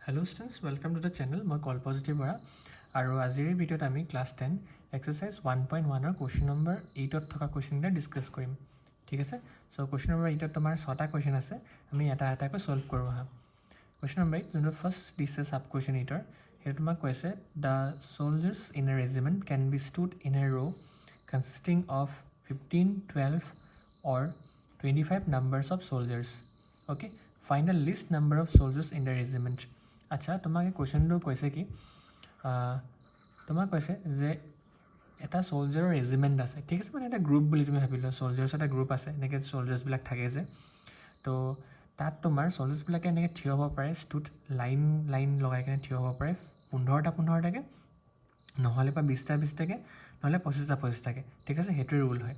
Hello students, welcome to the channel. মই Kalpa Borah আৰু আজিৰ ভিডিঅ'ত আমি ক্লাছ 10 এক্সাৰসাইজ 1.1 ৰ কোৱেশ্চন নম্বৰ 8 ত থকা কোৱেশ্চনটা ডিসকাস কৰিম। ঠিক আছে? সো কোৱেশ্চন নম্বৰ 8 ত তোমাৰ 6টা কোৱেশ্চন আছে। আমি এটা এটাকৈ সলভ কৰোঁ হা। কোৱেশ্চন নম্বৰ 8 যোনটো ফাৰ্ষ্ট দিছে সাব কোৱেশ্চন 8 ৰ হেতু তোমাক কৈছে the soldiers in a regiment can be stood in a row consisting of 15, 12 or 25 numbers of soldiers. Okay? Find the least number of soldiers in the regiment. আচ্ছা তোমাক এই কোৱেশ্চনটো কৈছে কি তোমাক কৈছে যে এটা সোলজাৰৰ ৰেজিমেণ্ট আছে ঠিক আছে মানে এটা গ্ৰুপ বুলি তুমি ভাবি লোৱা সোলজাৰ্ছ এটা গ্ৰুপ আছে এনেকৈ সোলজাৰ্ছবিলাক থাকে যে তো তাত তোমাৰ সোলজাৰ্ছবিলাকে এনেকৈ থিয় হ'ব পাৰে ষ্টুট লাইন লগাই কিনে থিয় হ'ব পাৰে 15টাকৈ নহ'লে বা 20টাকৈ নহ'লে 25টাকৈ ঠিক আছে সেইটোৱে ৰুল হয়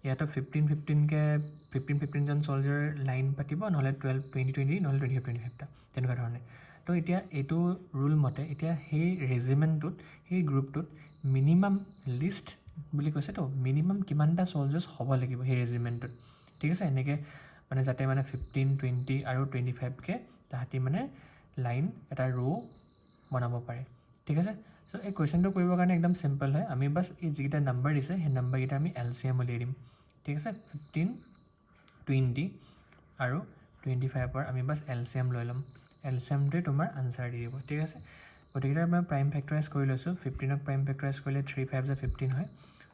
ইয়াতো 15জন সোলজাৰ লাইন পাতিব নহ'লে 12-20 নহ'লে 25-25টা তেনেকুৱা ধৰণে তো এতিয়া এইটো ৰুল মতে এতিয়া সেই ৰেজিমেণ্টটোত সেই গ্ৰুপটোত মিনিমাম লিষ্ট বুলি কৈছে তো মিনিমাম কিমানটা সোলজাৰ্ছ হ'ব লাগিব সেই ৰেজিমেণ্টটোত ঠিক আছে এনেকৈ মানে যাতে মানে 15, 20 আৰু 25কৈ তাহাঁতি মানে লাইন এটা ৰ' বনাব পাৰে ঠিক আছে সো এই কুৱেশ্যনটো কৰিবৰ কাৰণে একদম চিম্পল হয় আমি বাছ এই যিকেইটা নাম্বাৰ দিছে সেই নাম্বাৰকেইটা আমি LCM উলিয়াই দিম ঠিক আছে 15, 20 আৰু 25ৰ আমি বাছ LCM লৈ ল'ম LCMটোৱে তোমাৰ আনসাৰ দি দিব ঠিক আছে গতিকে মই প্ৰাইম ফেক্টৰাইজ কৰি লৈছোঁ 15ক প্ৰাইম ফেক্টৰাইজ কৰিলে 3 5 15 হয়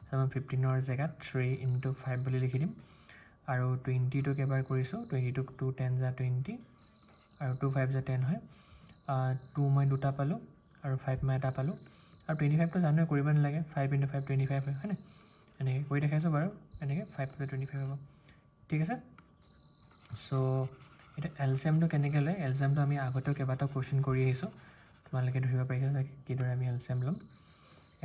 তো মই 15ৰ জেগাত 3 × 5 বুলি লিখি দিম আৰু 20টোক এবাৰ কৰিছোঁ 20টোক 2 10 20 আৰু 2 5 10 হয় 2 মই দুটা পালোঁ আৰু 5 মই এটা পালোঁ আৰু 25টো জানোৱে কৰিব নালাগে 5 × 5 25 হয় হয়নে এনেকৈ কৰি দেখাইছোঁ বাৰু এনেকৈ 5 × 25 হ'ব ঠিক আছে সো এটা LCMটো কেনেকৈ লয় LCMটো আমি আগতেও কেইবাটাও কুৱেশ্যন কৰি আহিছোঁ তোমালোকে ধৰিব পাৰিছা চাগে কিদৰে আমি LCM ল'ম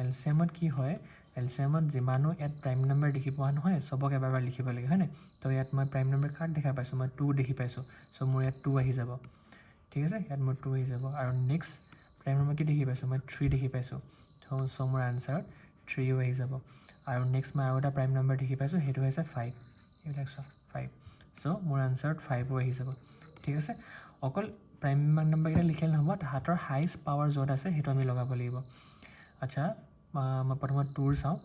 LCMত কি হয় LCMত যিমানো ইয়াত প্ৰাইম নম্বৰ দেখি পোৱা নহয় চবক এবাৰ লিখিব লাগে হয়নে তো ইয়াত মই প্ৰাইম নম্বৰ কাৰ্ড দেখা পাইছোঁ মই 2 দেখি পাইছোঁ সো মোৰ ইয়াত 2 আহি যাব ঠিক আছে ইয়াত মোৰ 2 আহি যাব আৰু নেক্সট প্ৰাইম নম্বৰ কি দেখি পাইছোঁ মই 3 দেখি পাইছোঁ সো মোৰ আনসাৰত 3ও আহি যাব আৰু নেক্সট মই আৰু এটা প্ৰাইম নম্বৰ দেখি পাইছোঁ সেইটো হৈছে 5 এইবিলাক চোৱা 5 সো মোৰ আনসাৰত 5ও আহি যাব ঠিক আছে অকল প্ৰাইম নম্বৰকেইটা লিখিলে নহ'ব তাহাঁতৰ হাইষ্ট পাৱাৰ য'ত আছে সেইটো আমি লগাব লাগিব আচ্ছা মই প্ৰথমত 2ৰ চাওঁ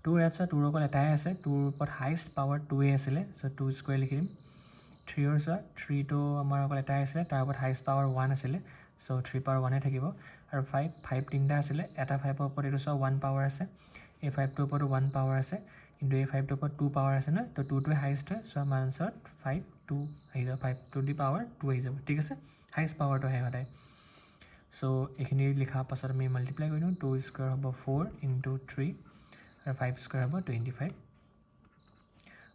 2 ইয়াত চোৱা 2ৰ অকল এটাই আছে 2ৰ ওপৰত হাইষ্ট পাৱাৰ 2 আছিলে সো 2 স্কুৱেৰ লিখি দিম 3ৰ চোৱা 3টো আমাৰ অকল এটাই আছিলে তাৰ ওপৰত হাইষ্ট পাৱাৰ 1 আছিলে সো 3 পাৱাৰ 1 থাকিব আৰু 5 তিনিটা আছিলে এটা 5ৰ ওপৰত এইটো চোৱা 1 পাৱাৰ আছে এই 5টোৰ ওপৰতো 1 পাৱাৰ আছে কিন্তু এই 5টোৰ ওপৰত 2 পাৱাৰ আছে নহয় তো 2টোৱে হাইষ্ট হয় সো আমাৰ আনসাৰত 5 2 আহি যাব 5 টু দি পাৱাৰ 2 আহি যাব ঠিক আছে হাইষ্ট পাৱাৰটো আহে সদায় সো এইখিনি লিখাৰ পাছত আমি মাল্টিপ্লাই কৰি দিওঁ 2 স্কুৱেৰ হ'ব 4 × 3 আৰু 5 স্কুৱেৰ হ'ব 25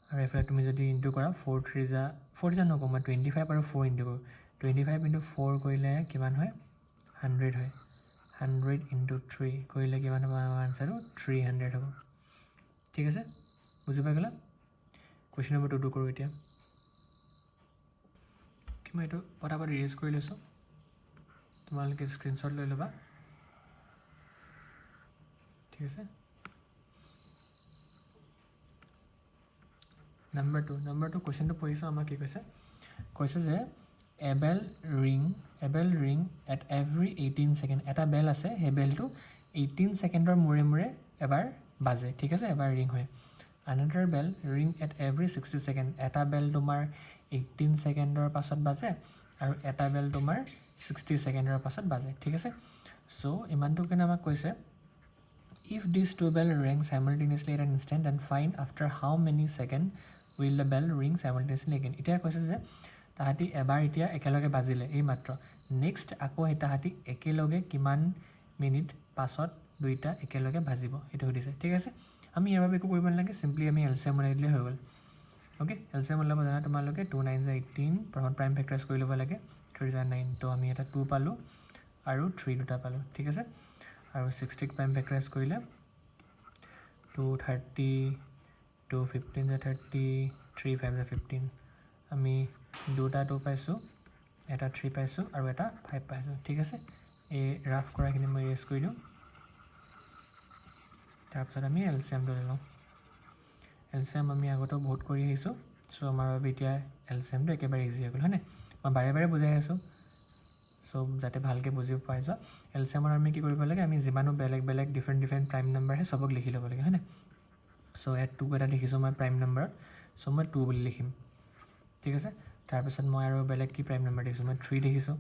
আৰু এইফালে তুমি যদি ইনটু কৰা 4 নকওঁ মই 25 আৰু 4 ইনটু কৰোঁ 25 × 4 কৰিলে কিমান হয় 100 হয় 100 × 3 কৰিলে কিমান হ'ব আমাৰ আনসাৰটো 300 হ'ব ঠিক আছে বুজি পাই গ'লা কুৱেশ্যন নম্বৰ 2টো কৰোঁ এতিয়া মই এইটো পটাপট ইৰেজ কৰি লৈছোঁ তোমালোকে স্ক্ৰীনশ্বট লৈ ল'বা ঠিক আছে নম্বৰ 2 কুৱেশ্যনটো পঢ়িছোঁ আমাক কি কৈছে যে এ বেল ৰিং এট এভৰি 18 ছেকেণ্ড এটা বেল আছে সেই বেলটো 18 ছেকেণ্ডৰ মূৰে মূৰে এবাৰ বাজে ঠিক আছে এবাৰ ৰিং হয় another bell ring at every 60 second এটা বেল তোমাৰ 18 ছেকেণ্ডৰ পাছত বাজে আৰু এটা বেল তোমাৰ 60 ছেকেণ্ডৰ পাছত বাজে ঠিক আছে সো ইমানটো কাৰণে আমাক কৈছে if these two bell ring simultaneously at an instant and find after how many second will the bell ring simultaneously again এতিয়া কৈছে যে তাহাঁতি এবাৰ এতিয়া একেলগে বাজিলে এই মাত্ৰ নেক্সট আকৌ তাহাঁতি একেলগে কিমান মিনিট পাছত দুইটা একেলগে বাজিব এইটো সুধিছে ঠিক আছে আমি ইয়াৰ বাবে একো কৰিব নালাগে চিম্পলি আমি LCM বনাই দিলে হৈ গ'ল ওকে LCM ওলাব জানা তোমালোকে 2 9 18 প্ৰথম প্ৰাইম ফেক্টৰাইজ কৰি ল'ব লাগে 3 9 তো আমি এটা 2 পালোঁ আৰু 3 দুটা পালোঁ ঠিক আছে আৰু 60ক প্ৰাইম ফেক্টৰাইজ কৰিলে 2 30 2 15 30 3 5 15 আমি দুটা 2 পাইছোঁ এটা 3 পাইছোঁ আৰু এটা 5 পাইছোঁ ঠিক আছে এই ৰাফ কৰাখিনি মই ইৰেজ কৰি দিওঁ তাৰপিছত আমি LCMটো লৈ লওঁ LCM আমি আগতেও বহুত কৰি আহিছোঁ সো আমাৰ বাবে এতিয়া LCMটো একেবাৰে ইজি হৈ গ'ল হয়নে মই বাৰে বাৰে বুজাই আছোঁ চ' যাতে ভালকৈ বুজি পাই যোৱা এলচিএমৰ আমি কি কৰিব লাগে আমি যিমানো বেলেগ বেলেগ ডিফাৰেণ্ট প্ৰাইম নাম্বাৰ আহে চবক লিখি ল'ব লাগে হয়নে চ' ইয়াত 2 এটা লিখিছোঁ মই প্ৰাইম নাম্বাৰত চ' মই 2 বুলি লিখিম ঠিক আছে তাৰপিছত মই আৰু বেলেগ কি প্ৰাইম নাম্বাৰ দেখিছোঁ মই 3 দেখিছোঁ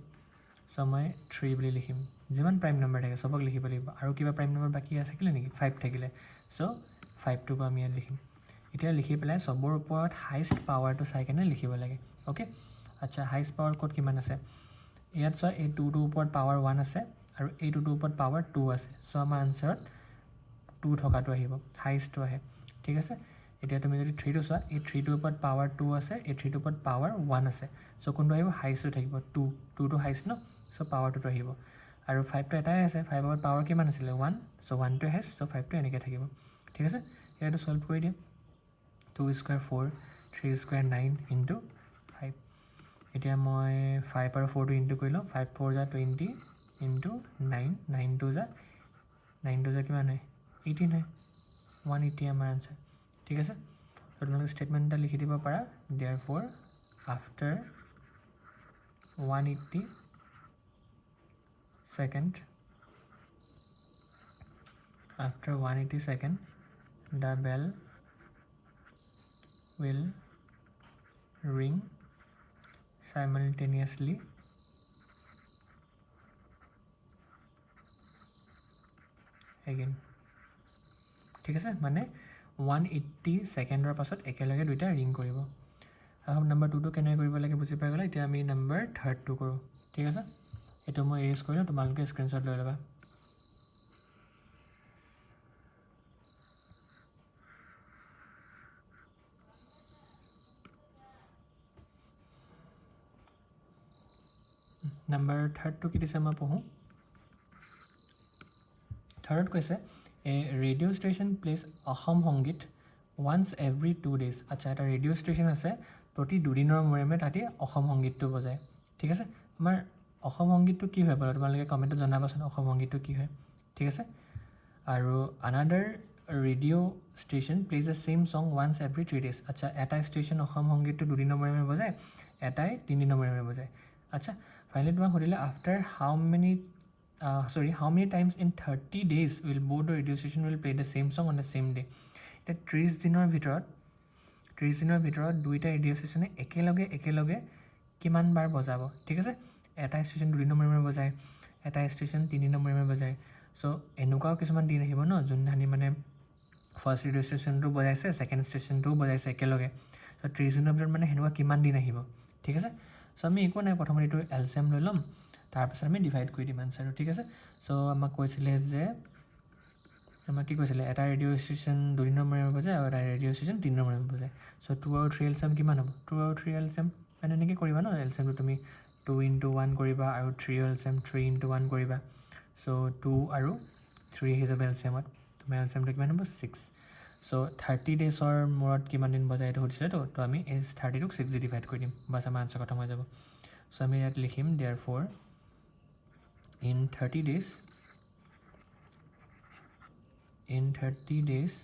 চ' মই 3 বুলি লিখিম যিমান প্ৰাইম নাম্বাৰ থাকে চবক লিখিব লাগিব আৰু কিবা প্ৰাইম নাম্বাৰ বাকী থাকিলে নেকি 5 থাকিলে চ' 5টোকো আমি ইয়াত লিখিম এতিয়া লিখি পেলাই চবৰ ওপৰত হাইষ্ট পাৱাৰটো চাই কেনে লিখিব লাগে অ'কে আচ্ছা হাইষ্ট পাৱাৰ ক'ত কিমান আছে ইয়াত চোৱা এই 2টোৰ ওপৰত পাৱাৰ 1 আছে আৰু এই 2টোৰ ওপৰত পাৱাৰ 2 আছে চ' আমাৰ আনচাৰত 2 থকাটো আহিব হাইষ্টটো আহে ঠিক আছে এতিয়া তুমি যদি 3টো চোৱা এই 3টোৰ ওপৰত পাৱাৰ 2 আছে এই 3টোৰ ওপৰত পাৱাৰ 1 আছে চ' কোনটো আহিব হাইষ্টটো থাকিব 2টো হাইষ্ট ন চ' পাৱাৰটোতো আহিব আৰু 5টো এটাই আছে 5ৰ ওপৰত পাৱাৰ কিমান আছিলে 1 চ' 1টোৱে হাইষ্ট চ' 5টো এনেকৈ থাকিব ঠিক আছে এইটো সলভ কৰি দিম 2 স্কুৱেৰ 4 3 স্কুৱেৰ 9 ইনটু 5 এতিয়া মই 5 আৰু 4টো ইনটু কৰি লওঁ 5 4 যা 20 ইনটু 9 9 2 যা কিমান হয় 18 হয় 180 আমাৰ আনচাৰ ঠিক আছে তো তোমালোকে ষ্টেটমেণ্ট এটা লিখি দিব পাৰা therefore after 180 second after 180 second the bell will ring simultaneously again ঠিক আছে মানে 180 ছেকেণ্ডৰ পাছত একেলগে দুইটা ৰিং কৰিব আৰু নম্বৰ 2টো কেনেকৈ কৰিব লাগে বুজি পাই গ'লা এতিয়া আমি নম্বৰ 3টো কৰোঁ ঠিক আছে এইটো মই এৰেজ কৰিলোঁ তোমালোকে স্ক্ৰীনশ্বট লৈ ল'বা নম্বৰ 3টো কি দিছে মই পঢ়োঁ 3ত কৈছে এ ৰেডিঅ' ষ্টেশ্যন প্লেচ অসম সংগীত ওৱান্স এভৰি 2 days আচ্ছা এটা ৰেডিঅ' ষ্টেশ্যন আছে প্ৰতি দুদিনৰ মূৰে মূৰে তাতে অসম সংগীতটো বজায় ঠিক আছে আমাৰ অসম সংগীতটো কি হয় বাৰু তোমালোকে কমেণ্টত জনাবাচোন অসম সংগীতটো কি হয় ঠিক আছে আৰু another radio' station plays the same song once every 3 days আচ্ছা এটা ষ্টেশ্যন অসম সংগীতটো দুদিনৰ মূৰে মূৰে বজায় এটাই 3 দিনৰ মূৰে মূৰে বজায় আচ্ছা ফাইনেলি তোমাক সুধিলে after how many times in 30 days will both the radio station will play the same song on the same day এতিয়া 30 দিনৰ ভিতৰত দুইটা ৰেডিঅ' ষ্টেশ্যনে একেলগে কিমান বাৰ বজাব ঠিক আছে এটা ষ্টেশ্যন দুদিনৰ মূৰে মূৰে বজায় এটা ষ্টেশ্যন 3 দিনৰ মূৰে মূৰে বজায় চ' এনেকুৱাও কিছুমান দিন আহিব ন যোনদিনাখনি মানে ফাৰ্ষ্ট ৰেডিঅ' ষ্টেশ্যনটো বজাইছে ছেকেণ্ড ষ্টেশ্যনটোও বজাইছে একেলগে চ' 30 দিনৰ ভিতৰত মানে সেনেকুৱা কিমান দিন আহিব ঠিক আছে চ' আমি একো নাই প্ৰথমতে এইটো এলচিএম লৈ ল'ম তাৰপিছত আমি ডিভাইড কৰি দিম আনচাৰটো ঠিক আছে চ' আমাক কৈছিলে যে আমাক কি কৈছিলে এটা ৰেডিঅ' ষ্টেশ্যন দুদিনৰ মূৰে মূৰে বজায় আৰু এটা ৰেডিঅ' ষ্টেশ্যন 3 দিনৰ মূৰে মূৰে বজায় চ' 2 আৰু 3 এলচিএম কিমান হ'ব 2 আৰু 3 এলচিএম মানে এনেকৈ কৰিবা ন এলচিএমটো তুমি 2 into 1 কৰিবা আৰু 3 এলচিএম 3 into 1 কৰিবা চ' 2 আৰু 3 আহি যাব এলচিএমত তোমাৰ এলচিএমটো কিমান হ'ব 6 চ' 30 ডেইছৰ মূৰত কিমান দিন বজায় এইটো সুধিছিলে তো আমি এই 30টোক 6 দি ডিভাইড কৰি দিম বাছ আমাৰ আনচাৰ খতম হৈ যাব চ' আমি ইয়াত লিখিম there for in 30 days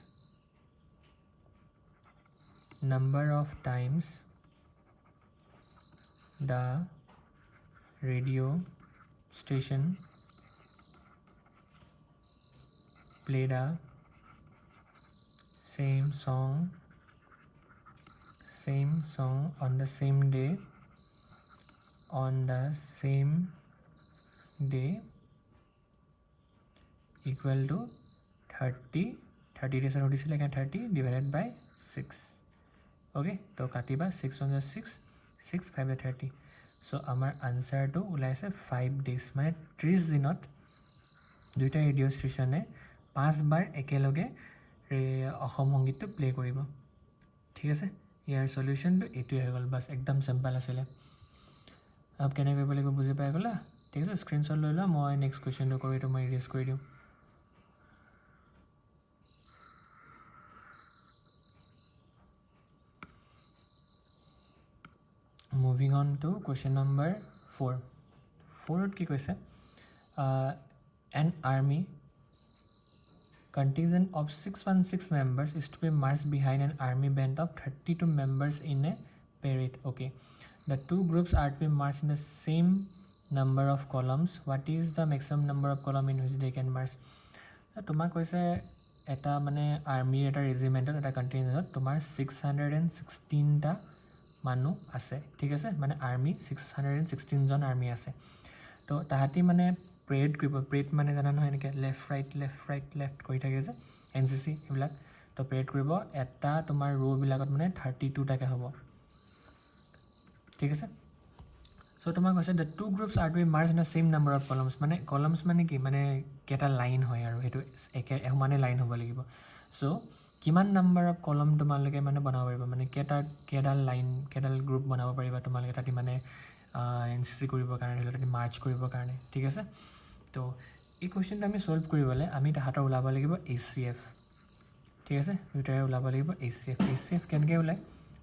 number of times the radio station played a same song on the same day equal to 30 days and দিছিলে কাৰণে 30 divided by 6 okay তো কাটিবা 6 on 6 6 5 30 চ' আমাৰ আনচাৰটো ওলাইছে 5 days মানে 30 দিনত দুইটা ৰেডিঅ' ষ্টেশ্যনে 5 বাৰ একেলগে অসম সংগীতটো প্লে' কৰিব ঠিক আছে ইয়াৰ চলিউশ্যনটো এইটোৱে হৈ গ'ল বাছ একদম চিম্পল আছিলে কেনেকৈ কৰিব লাগিব বুজি পাই গ'লা ঠিক আছে স্ক্ৰীনশ্বট লৈ লোৱা মই নেক্সট কুৱেশ্যনটো কৰোঁ এইটো মই ইৰেজ কৰি দিওঁ moving on to question number 4ত কি কৈছে an army contingent of 616 members is to be marched behind an army band of 32 members in a parade okay the two groups are to be marched in the same number of columns, what is the maximum number of column in which they can march? তোমাক কৈছে এটা মানে আৰ্মিৰ এটা ৰেজিমেণ্টত এটা কণ্টিনেণ্টত তোমাৰ 616টা মানুহ আছে, ঠিক আছে, মানে আৰ্মি 616জন আৰ্মি আছে। তো তাহাঁতি মানে প্ৰেড কৰিব, প্ৰেড মানে জানা নহয় এনেকৈ লেফ্ট ৰাইট কৰি থাকে যে NCC এইবিলাক। তো প্ৰেড কৰিব এটা তোমাৰ ৰ'বিলাকত মানে 32টাকৈ হ'ব, ঠিক আছে। চ' তোমাক কৈছে the two groups are to be merge in the same number of columns, মানে কলমছ মানে কি, মানে কেইটা লাইন হয় আৰু সেইটো সমানে লাইন হ'ব লাগিব। চ' কিমান নাম্বাৰ অফ কলম তোমালোকে মানে বনাব পাৰিবা, মানে কেইডাল লাইন, কেইডাল গ্ৰুপ বনাব পাৰিবা তোমালোকে তাতে মানে NCC কৰিবৰ কাৰণে, ধৰি লওক তাতে মাৰ্চ কৰিবৰ কাৰণে, ঠিক আছে। তো এই কুৱেশ্যনটো আমি ছল্ভ কৰিবলৈ আমি তাহাঁতৰ ওলাব লাগিব HCF, ঠিক আছে, দুয়োটাৰে ওলাব লাগিব HCF কেনেকৈ ওলায়,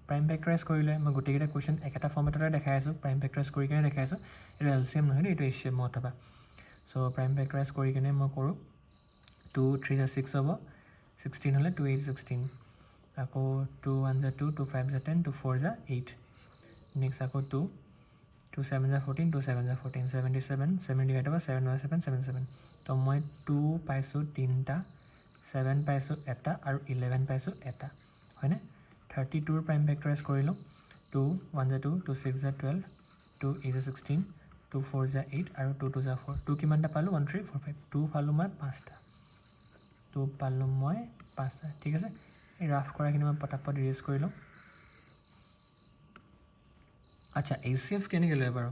প্ৰাইম ফেক্টৰাইজ কৰিলে। মই গোটেইকেইটা কুৱেশ্যন একেটা ফৰ্মেটতে দেখাই আছোঁ, প্ৰাইম ফেক্টৰাইজ কৰি কিনে দেখাই আছোঁ। এইটো LCM নহয় দেই, এইটো HCF মই থকা। চ' প্ৰাইম ফেক্টৰাইজ কৰি কিনে মই কৰোঁ, 2 3 6 হ'ব, 16 হ'লে 2 8 16, আকৌ 2 1 2, 2 5 10, 2 4 8, নেক্সট আকৌ 2 7 14, 2 7 14, 77, 75 হ'ব, 7 7 77। তো মই 2 পাইছোঁ 3টা, 7 পাইছোঁ এটা, আৰু 11 পাইছোঁ এটা, হয়নে। 32ৰ প্ৰাইম ফেক্টৰাইজ কৰিলোঁ, 2 1 2, 2 6 12, 2 8 16, 2 4 8, আৰু 2 2 4, 2 কিমানটা পালোঁ 1 3 4 5, 2 পালোঁ মই 5টা, 2 পালোঁ মই 5টা, ঠিক আছে। এই ৰাফ কৰাখিনি মই পটাপট ইৰেজ কৰি লওঁ। আচ্ছা, HCF কেনেকৈ লয় বাৰু,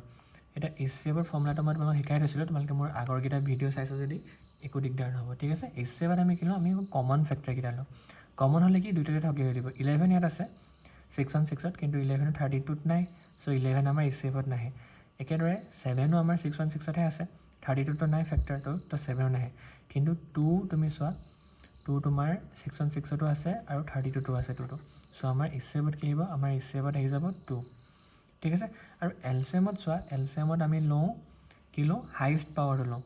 এতিয়া HCFৰ ফৰ্মুলাটো মই তোমালোকক শিকাই থৈছিলোঁ, তোমালোকে মোৰ আগৰকেইটা ভিডিঅ' চাইছোঁ যদি একো দিগদাৰ নহ'ব, ঠিক আছে। HCFত আমি কি লওঁ, আমি কমন ফেক্টৰকেইটা লওঁ। কমন হ'লে কি দুইটাতে থাকি হৈ দিব, 11 ইয়াত আছে 6 on 6ত, কিন্তু 11 32ত নাই, চ' 11 আমাৰ HCFত নাহে। একেদৰে 7ও আমাৰ 6 on 6তহে আছে, 32টো নাই ফেক্টৰটো, তো 7ও নাহে। কিন্তু 2 তুমি চোৱা, 2 তোমাৰ 6 on 6তো আছে আৰু 32টো আছে 2টো, চ' আমাৰ HCFত কি আহিব, আমাৰ HCFত আহি যাব 2, ঠিক আছে। আৰু LCMত চোৱা, LCMত আমি লওঁ কি লওঁ, হাইষ্ট পাৱাৰটো লওঁ,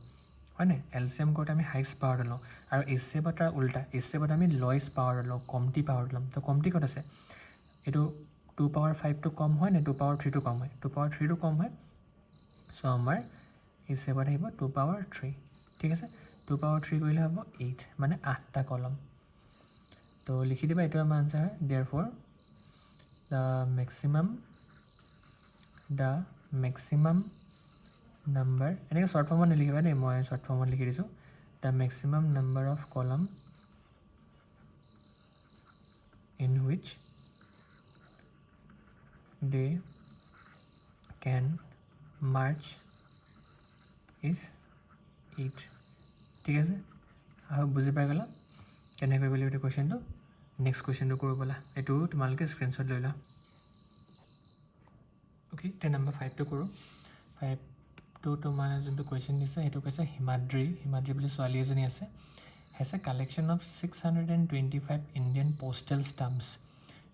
হয়নে। LCM কৰোঁতে আমি হাইষ্ট পাৱাৰটো লওঁ, আৰু HCFত তাৰ উল্টা, HCFত আমি লয়েষ্ট পাৱাৰটো লওঁ, কমটি পাৱাৰটো ল'ম। তো কমটি ক'ত আছে, এইটো 2 power 5টো কম হয় নে 2 power 3টো কম হয়, 2 power 3টো কম হয়, চ' আমাৰ HCFত আহিব 2 power 3, ঠিক আছে। 2 power 3 কৰিলে হ'ব 8, মানে 8টা কলম। তো লিখি দিবা, এইটো আমাৰ আনচাৰ হয়। দেয়াৰফৰ দ্য মেক্সিমাম নাম্বাৰ, এনেকৈ শ্বৰ্ট ফৰ্মত নিলিখিবা দেই, মই শ্বৰ্ট ফৰ্মত লিখি দিছোঁ, দ্য মেক্সিমাম নাম্বাৰ অফ কলম in which they can march is 8, ঠিক আছে। আৰু বুজি পাই গ'লা কেনেকৈ কৰিব লাগিব এইটো কুৱেশ্যনটো। নেক্সট কুৱেশ্যনটো কৰোঁ ব'লা, এইটো তোমালোকে স্ক্ৰীনশ্বট লৈ লোৱা। অ'কে, এতিয়া নম্বৰ 5টো কৰোঁ। 5টো তোমাৰ যোনটো কুৱেশ্যন দিছে সেইটো কৈছে হিমাদ্ৰী বুলি ছোৱালী এজনী আছে, has a collection of 625 Indian postal stamps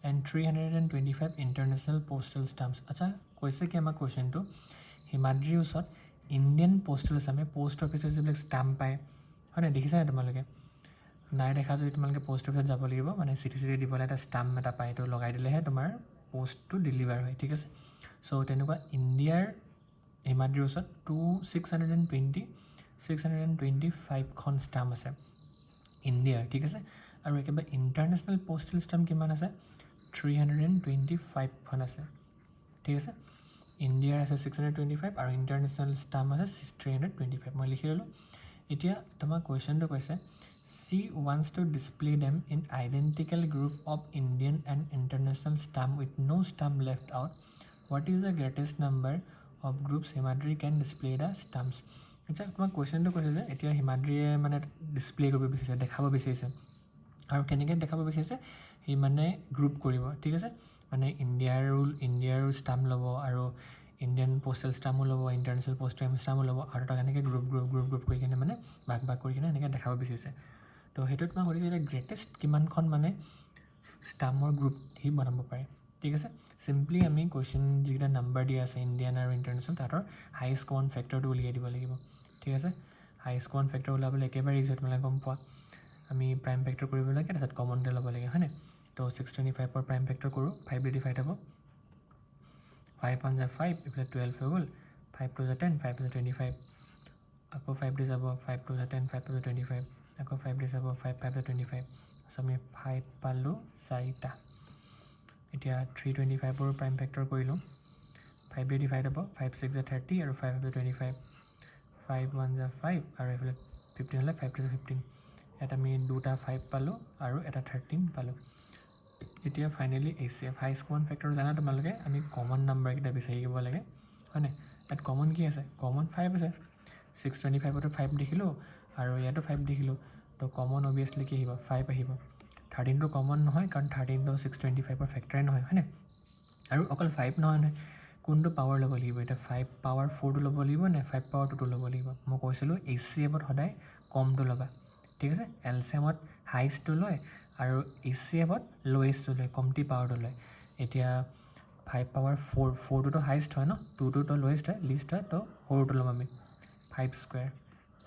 and 325 international postal stamps. আচ্ছা, কৈছে কি আমাক কুৱেশ্যনটো, হিমাদ্ৰীৰ ওচৰত ইণ্ডিয়ান পোষ্টেল ষ্টাম্প, পোষ্ট অফিচত যিবিলাক ষ্টাম্প পায়, হয় নাই, দেখিছানে তোমালোকে, নাই দেখা যদি তোমালোকে পোষ্ট অফিচত যাব লাগিব, মানে চিঠি দিবলৈ এটা ষ্টাম্প এটা পায়, এইটো লগাই দিলেহে তোমাৰ পোষ্টটো ডেলিভাৰ হয়, ঠিক আছে। চ' তেনেকুৱা ইণ্ডিয়াৰ হিমাদ্ৰীৰ ওচৰত 625খন ষ্টাম্প আছে ইণ্ডিয়াৰ, ঠিক আছে। আৰু একেবাৰে ইণ্টাৰনেশ্যনেল পোষ্টেল ষ্টাম্প কিমান আছে, 325খন আছে, ঠিক আছে। ইণ্ডিয়াৰ আছে 625 আৰু ইণ্টাৰনেশ্যনেল ষ্টাম্প আছে 325, মই লিখি ল'লোঁ। এতিয়া তোমাৰ কুৱেশ্যনটো কৈছে she wants to display them in identical group of Indian and international stamp with no stamp left out. What is the greatest number of groups Himadri can display the stamps? আচ্ছা, তোমাক কুৱেশ্যনটো কৈছে যে এতিয়া হিমাদ্ৰীয়ে মানে ডিছপ্লে কৰিব বিচাৰিছে, দেখাব বিচাৰিছে, আৰু কেনেকৈ দেখাব বিচাৰিছে, সি মানে গ্ৰুপ কৰিব, ঠিক আছে। মানে ইণ্ডিয়াৰো ষ্টাম্প ল'ব, আৰু ইণ্ডিয়ান পোষ্টেল ষ্টাম্পো ল'ব, ইণ্টাৰনেশ্যনেল পোষ্টেল ষ্টাম্পো ল'ব, আৰু তাক এনেকৈ গ্ৰুপ কৰি কিনে মানে ভাগ কৰি কিনে এনেকৈ দেখাব বিচাৰিছে। তো সেইটো তোমাক সুধিছে এতিয়া গ্ৰেটেষ্ট কিমানখন মানে ষ্টাম্পৰ গ্ৰুপ সি বনাব পাৰে, ঠিক আছে। চিম্পলি আমি কুৱেশ্যন যিকেইটা নাম্বাৰ দিয়া আছে ইণ্ডিয়ান আৰু ইণ্টাৰনেশ্যনেল, তাহাঁতৰ হাইষ্ট কমন ফেক্টৰটো উলিয়াই দিব লাগিব, ঠিক আছে। হাইষ্ট কমন ফেক্টৰ ওলাবলৈ একেবাৰে ইজি, তোমালোকে গম পোৱা, আমি প্ৰাইম ফেক্টৰ কৰিব লাগে, তাৰপিছত কমনতে ল'ব লাগে, হয়নে। তো 625ৰ প্ৰাইম ফেক্টৰ কৰোঁ, 5 ৰেডি 5 হ'ব, 5 1 5, এইফালে 12 হৈ গ'ল, 5 to the 10, 5 to the 25, আকৌ 5 দি যাব 5 to the 10, 5 to the 25, আকৌ 5 দি যাব 5 5 to 25, so আমি 5 পালোঁ 4টা। এতিয়া 325ৰ প্ৰাইম ফেক্টৰ কৰিলোঁ, 5 দি ডিভাইড হ'ব, 5 6 = 30 আৰু 5 5 = 25, 5 1 = 5 আৰু এইফালে 15 হ'লে 5 2 = 15, ইয়াত আমি দুটা 5 পালোঁ আৰু এটা 13 পালোঁ। এতিয়া finally HCF highest common factor জানা তোমালোকে, আমি কমন নাম্বাৰকেইটা বিচাৰি দিব লাগে হয়নে। ইয়াত কমন কি আছে, কমন 5 আছে, 625টো 5 দেখিলোঁ আৰু ইয়াতো 5 দেখিলোঁ, তো কমন অভিয়াছলি কি আহিব 5 আহিব। 13টো কমন নহয় কাৰণ 13টো 625ৰ ফেক্টৰে নহয় হয়নে। আৰু অকল 5 নহয় কোনটো পাৱাৰ ল'ব লাগিব, এতিয়া 5 power 4টো ল'ব লাগিব নে 5 power 2টো ল'ব লাগিব। মই কৈছিলোঁ HCFত সদায় কমটো ল'বা, ঠিক আছে। LCMত হাইষ্টটো লয় আৰু HCFত লৱেষ্টটো লয়, কমটি পাৱাৰটো লয়। এতিয়া 5 power 4, 4টোতো হাইষ্ট হয় ন, 2টোতো লৱেষ্ট হয়, লিষ্ট হয়, তো 4টো ল'ম আমি 5 স্কুৱেৰ,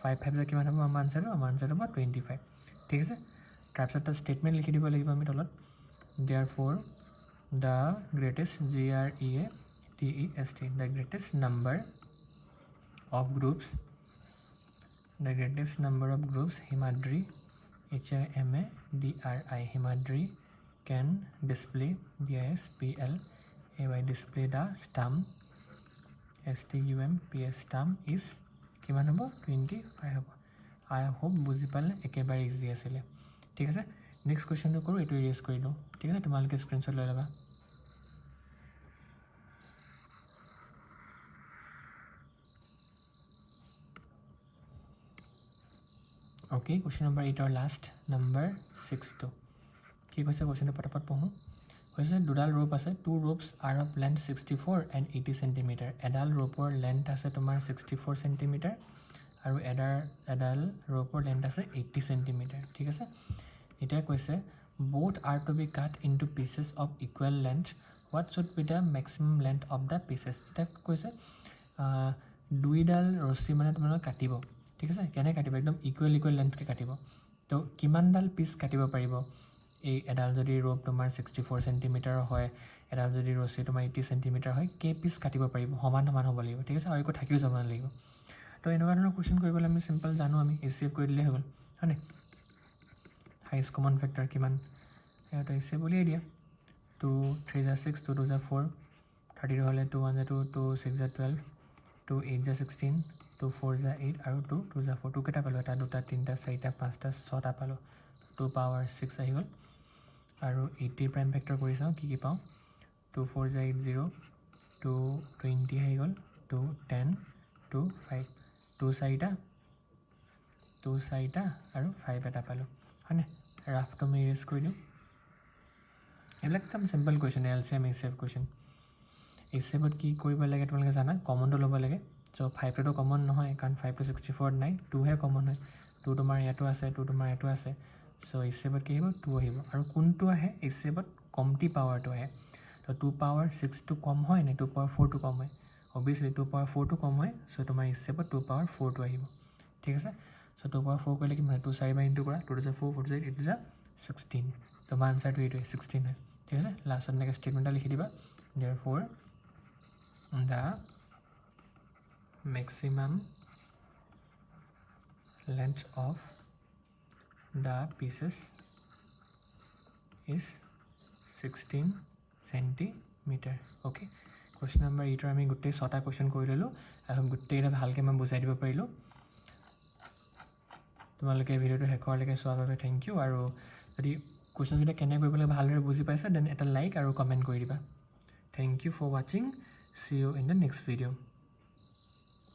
5 5 কিমান হ'ব আমাৰ আনচাৰটো হ'ব 25, ঠিক আছে। তাৰপিছত এটা ষ্টেটমেণ্ট লিখি দিব লাগিব আমি তলত, therefore the greatest GREATEST the greatest number of groups Himadri HIMADRI Himadri can display display the stump stump is কিমান হ'ব 25 হ'ব। আই হোপ বুজি পালে, একেবাৰে ইজি আছিলে, ঠিক আছে। নেক্সট কুৱেশ্যনটো কৰোঁ, এইটো ইৰেজ কৰি দিওঁ, ঠিক আছে। তোমালোকে স্ক্ৰীনশ্বট লৈ ল'বা। অ'কে, কুৱেশ্যন নম্বৰ 8ৰ লাষ্ট নম্বৰ 6টো কি কৈছে, কুৱেশ্যনটো পটাপট পঢ়োঁ। কৈছে দুডাল ৰোপ আছে, 2 ropes are of length 64 and 80 cm। এডাল ৰোপৰ লেন্থ আছে তোমাৰ 64 cm আৰু এডাল ৰোপৰ লেন্থ আছে 80 cm, ঠিক আছে। এতিয়া কৈছে both are to be cut into pieces of equal length, what should be the maximum length of the pieces। এতিয়া কৈছে দুইডাল ৰছী মানে তোমালোকে কাটিব, ঠিক আছে। কেনে কাটিব, একদম ইকুৱেল লেন্থকৈ কাটিব। তো কিমানডাল পিচ কাটিব পাৰিব, এই এডাল যদি ৰোপ তোমাৰ 64 cm হয়, এডাল যদি ৰছী তোমাৰ 80 cm হয়, কেই পিচ কাটিব পাৰিব, সমান হ'ব লাগিব, ঠিক আছে। আৰু একো থাকিও যাব নালাগিব। তো এনেকুৱা ধৰণৰ কুৱেশ্যন কৰিবলৈ আমি চিম্পল জানো, আমি HCF কৰি দিলেই হৈ গ'ল হয়নে। হাইষ্ট কমন ফেক্টৰ কিমান, সিহঁতে HCF উলিয়াই দিয়া, 2 3 = 6, 2 2 = 4, 32 হ'লে 2 1 = 2, 2 6 = 12, 2 8 = 16, 2 4 = 8 আৰু 2 2 = 4। 2 কেইটা পালোঁ, 1 2 3 4 5 6টা পালোঁ, 2 power 6 আহি গ'ল। আৰু 80 প্ৰাইম ফেক্টৰ কৰি চাওঁ কি পাওঁ, 2 4 = 8 0, 2 20 আহি গ'ল, 2 10, 2 5, 2 4টা আৰু 5 এটা পালোঁ হয়নে। ৰাফটো আমি ইৰেজ কৰি দিওঁ। এইবিলাক একদম simple question, LCM HCF question. HCFত কি কৰিব লাগে তোমালোকে জানা, কমনটো ল'ব লাগে। চ' 5টোতো কমন নহয় কাৰণ 5 to 64 নাই, 2হে কমন হয়, 2 তোমাৰ ইয়াতো আছে, 2 তোমাৰ ইয়াতো আছে। চ' HCFত কি আহিব 2 আহিব। আৰু কোনটো আহে HCFত, কমটি পাৱাৰটো আহে। তো 2 power 6টো কম হয় নে 2 power 4টো কম হয়, অভিয়াছলি 2 power 4টো কম হয়। চ' তোমাৰ HCFত 2 power 4টো আহিব, ঠিক আছে। চ' 2 power 4 কৰিলে কিমান, 2 4 বাৰ ইনটু কৰা, 2 2 = 4, 4 2 = 8, 8 = 16। তোমাৰ আনচাৰটো এইটোৱে 16 হয়, ঠিক আছে। লাষ্টত এনেকৈ ষ্টেটমেণ্ট এটা লিখি দিবা, therefore the maximum length of the pieces is 16 cm। Okay, question number 8ৰ আমি গোটেই 6টা কুৱেশ্যন কৰি ল'লোঁ আৰু গোটেইকেইটা ভালকৈ মই বুজাই দিব পাৰিলোঁ। তোমালোকে ভিডিঅ'টো শেষলৈকে চোৱাৰ বাবে থেংক ইউ। আৰু যদি কুৱেশ্যনকেইটা কেনে কৰিব লাগে ভালদৰে বুজি পাইছা, দেন এটা লাইক আৰু কমেণ্ট কৰি দিবা। থেংক ইউ ফৰ ৱাচিং, see you in the next video'.